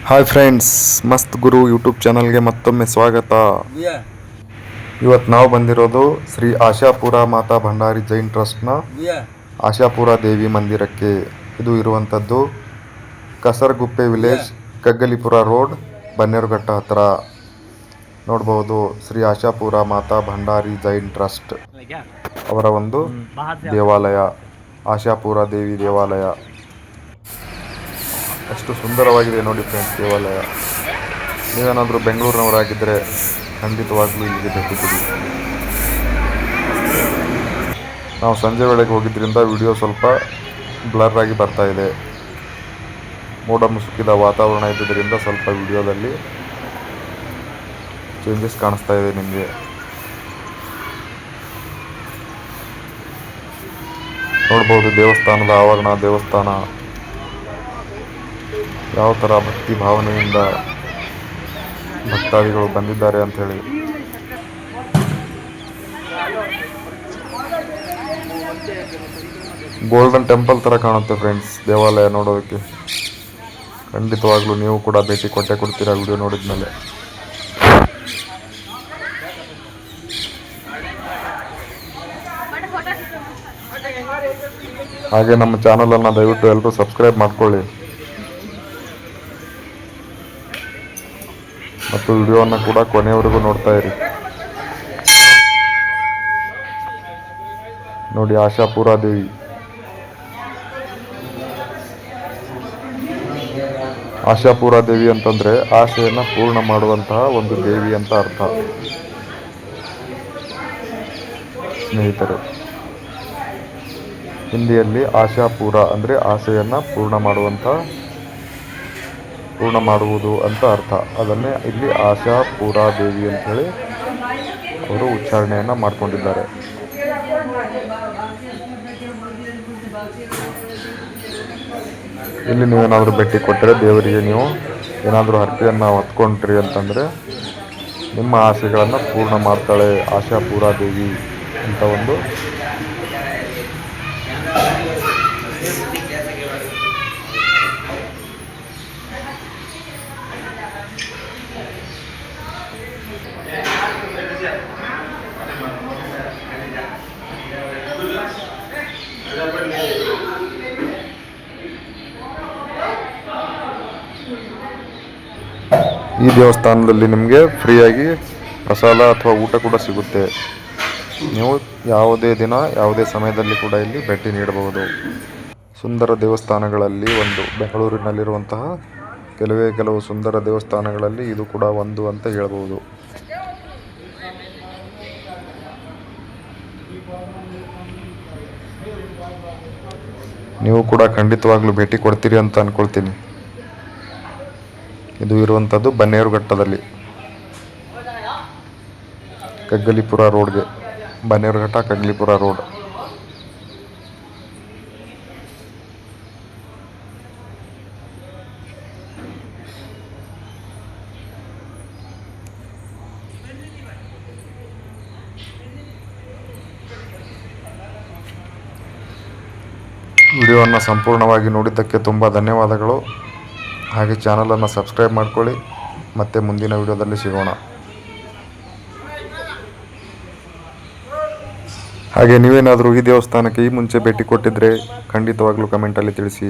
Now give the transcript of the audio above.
Hi friends, ಮಸ್ತ್ ಗುರು YouTube ಚಾನಲ್ಗೆ ಮತ್ತೊಮ್ಮೆ ಸ್ವಾಗತ. ಇವತ್ತು ನಾವು ಬಂದಿರೋದು ಶ್ರೀ ಆಶಾಪುರ ಮಾತಾ ಭಂಡಾರಿ ಜೈನ್ ಟ್ರಸ್ಟ್ನ ಆಶಾಪುರ ದೇವಿ ಮಂದಿರಕ್ಕೆ. ಇದು ಇರುವಂಥದ್ದು ಕಸರಗುಪ್ಪೆ ವಿಲೇಜ್, ಕಗ್ಗಲಿಪುರ ರೋಡ್, ಬನ್ನೇರುಘಟ್ಟ ಹತ್ರ. ನೋಡ್ಬೋದು ಶ್ರೀ ಆಶಾಪುರ ಮಾತಾ ಭಂಡಾರಿ ಜೈನ್ ಟ್ರಸ್ಟ್ ಅವರ ಒಂದು ದೇವಾಲಯ, ಆಶಾಪುರ ದೇವಿ ದೇವಾಲಯ. ಎಷ್ಟು ಸುಂದರವಾಗಿದೆ ನೋಡಿ ಫ್ರೆಂಡ್ಸ್ ದೇವಾಲಯ. ನೀವೇನಾದರೂ ಬೆಂಗಳೂರಿನವರಾಗಿದ್ದರೆ ಖಂಡಿತವಾಗ್ಲೂ ಇಲ್ಲಿಗೆ ಭೇಟಿ ಕೊಡಿ. ನಾವು ಸಂಜೆ ವೇಳೆಗೆ ಹೋಗಿದ್ದರಿಂದ ವಿಡಿಯೋ ಸ್ವಲ್ಪ ಬ್ಲರ್ ಆಗಿ ಬರ್ತಾ ಇದೆ. ಮೋಡ ಮುಸುಕಿದ ವಾತಾವರಣ ಇದ್ದುದರಿಂದ ಸ್ವಲ್ಪ ವಿಡಿಯೋದಲ್ಲಿ ಚೇಂಜಸ್ ಕಾಣಿಸ್ತಾ ಇದೆ ನಿಮಗೆ. ನೋಡ್ಬೋದು ದೇವಸ್ಥಾನದ ಆವರಣ, ದೇವಸ್ಥಾನ ಯಾವ ಥರ ಭಕ್ತಿ ಭಾವನೆಯಿಂದ ಭಕ್ತಾದಿಗಳು ಬಂದಿದ್ದಾರೆ ಅಂತ ಹೇಳಿ. ಗೋಲ್ಡನ್ ಟೆಂಪಲ್ ಥರ ಕಾಣುತ್ತೆ ಫ್ರೆಂಡ್ಸ್ ದೇವಾಲಯ ನೋಡೋದಕ್ಕೆ. ಖಂಡಿತವಾಗ್ಲೂ ನೀವು ಕೂಡ ಭೇಟಿ ಕೊಡ್ತೀರಾ ವಿಡಿಯೋ ನೋಡಿದ ಮೇಲೆ. ಹಾಗೆ ನಮ್ಮ ಚಾನಲನ್ನು ದಯವಿಟ್ಟು ಎಲ್ಲರೂ ಸಬ್ಸ್ಕ್ರೈಬ್ ಮಾಡ್ಕೊಳ್ಳಿ ಮತ್ತು ವಿಡಿಯೋವನ್ನು ಕೂಡ ಕೊನೆಯವರೆಗೂ ನೋಡ್ತಾ ಇರಿ. ನೋಡಿ ಆಶಾಪುರ ದೇವಿ. ಆಶಾಪುರ ದೇವಿ ಅಂತಂದ್ರೆ ಆಸೆಯನ್ನು ಪೂರ್ಣ ಮಾಡುವಂತಹ ಒಂದು ದೇವಿ ಅಂತ ಅರ್ಥ ಸ್ನೇಹಿತರೆ. ಹಿಂದಿಯಲ್ಲಿ ಆಶಾಪುರ ಅಂದರೆ ಆಸೆಯನ್ನು ಪೂರ್ಣ ಮಾಡುವುದು ಅಂತ ಅರ್ಥ. ಅದನ್ನೇ ಇಲ್ಲಿ ಆಶಾಪುರ ದೇವಿ ಅಂತ ಹೇಳಿ ಅವರು ಉಚ್ಚಾರಣೆಯನ್ನು ಮಾಡಿಕೊಂಡಿದ್ದಾರೆ. ಇಲ್ಲಿ ನೀವೇನಾದರೂ ಭೇಟಿ ಕೊಟ್ಟರೆ ದೇವರಿಗೆ ನೀವು ಏನಾದರೂ ಹರಕೆಯನ್ನು ಹೊತ್ಕೊಂಡ್ರಿ ಅಂತಂದರೆ ನಿಮ್ಮ ಆಸೆಗಳನ್ನು ಪೂರ್ಣ ಮಾಡ್ತಾಳೆ ಆಶಾಪುರ ದೇವಿ ಅಂತ ಒಂದು ಈ ದೇವಸ್ಥಾನದಲ್ಲಿ ನಿಮಗೆ ಫ್ರೀಯಾಗಿ ಪ್ರಸಾದ ಅಥವಾ ಊಟ ಕೂಡ ಸಿಗುತ್ತೆ. ನೀವು ಯಾವುದೇ ದಿನ ಯಾವುದೇ ಸಮಯದಲ್ಲಿ ಕೂಡ ಇಲ್ಲಿ ಭೇಟಿ ನೀಡಬಹುದು. ಸುಂದರ ದೇವಸ್ಥಾನಗಳಲ್ಲಿ ಒಂದು, ಬೆಂಗಳೂರಿನಲ್ಲಿರುವಂತಹ ಕೆಲವು ಸುಂದರ ದೇವಸ್ಥಾನಗಳಲ್ಲಿ ಇದು ಕೂಡ ಒಂದು ಅಂತ ಹೇಳ್ಬೋದು. ನೀವು ಕೂಡ ಖಂಡಿತವಾಗ್ಲೂ ಭೇಟಿ ಕೊಡ್ತೀರಿ ಅಂತ ಅನ್ಕೊಳ್ತೀನಿ. ಇದು ಇರುವಂಥದ್ದು ಬನ್ನೇರುಘಟ್ಟದಲ್ಲಿ, ಕಗ್ಗಲಿಪುರ ರೋಡ್ಗೆ, ಬನ್ನೇರುಘಟ್ಟ ಕಗ್ಗಲಿಪುರ ರೋಡ್. ವಿಡಿಯೋವನ್ನು ಸಂಪೂರ್ಣವಾಗಿ ನೋಡಿದ್ದಕ್ಕೆ ತುಂಬ ಧನ್ಯವಾದಗಳು. ಹಾಗೆ ಚಾನಲನ್ನು ಸಬ್ಸ್ಕ್ರೈಬ್ ಮಾಡ್ಕೊಳ್ಳಿ. ಮತ್ತೆ ಮುಂದಿನ ವಿಡಿಯೋದಲ್ಲಿ ಸಿಗೋಣ. ಹಾಗೆ ನೀವೇನಾದರೂ ಈ ದೇವಸ್ಥಾನಕ್ಕೆ ಈ ಮುಂಚೆ ಭೇಟಿ ಕೊಟ್ಟಿದ್ದರೆ ಖಂಡಿತವಾಗ್ಲೂ ಕಮೆಂಟಲ್ಲಿ ತಿಳಿಸಿ.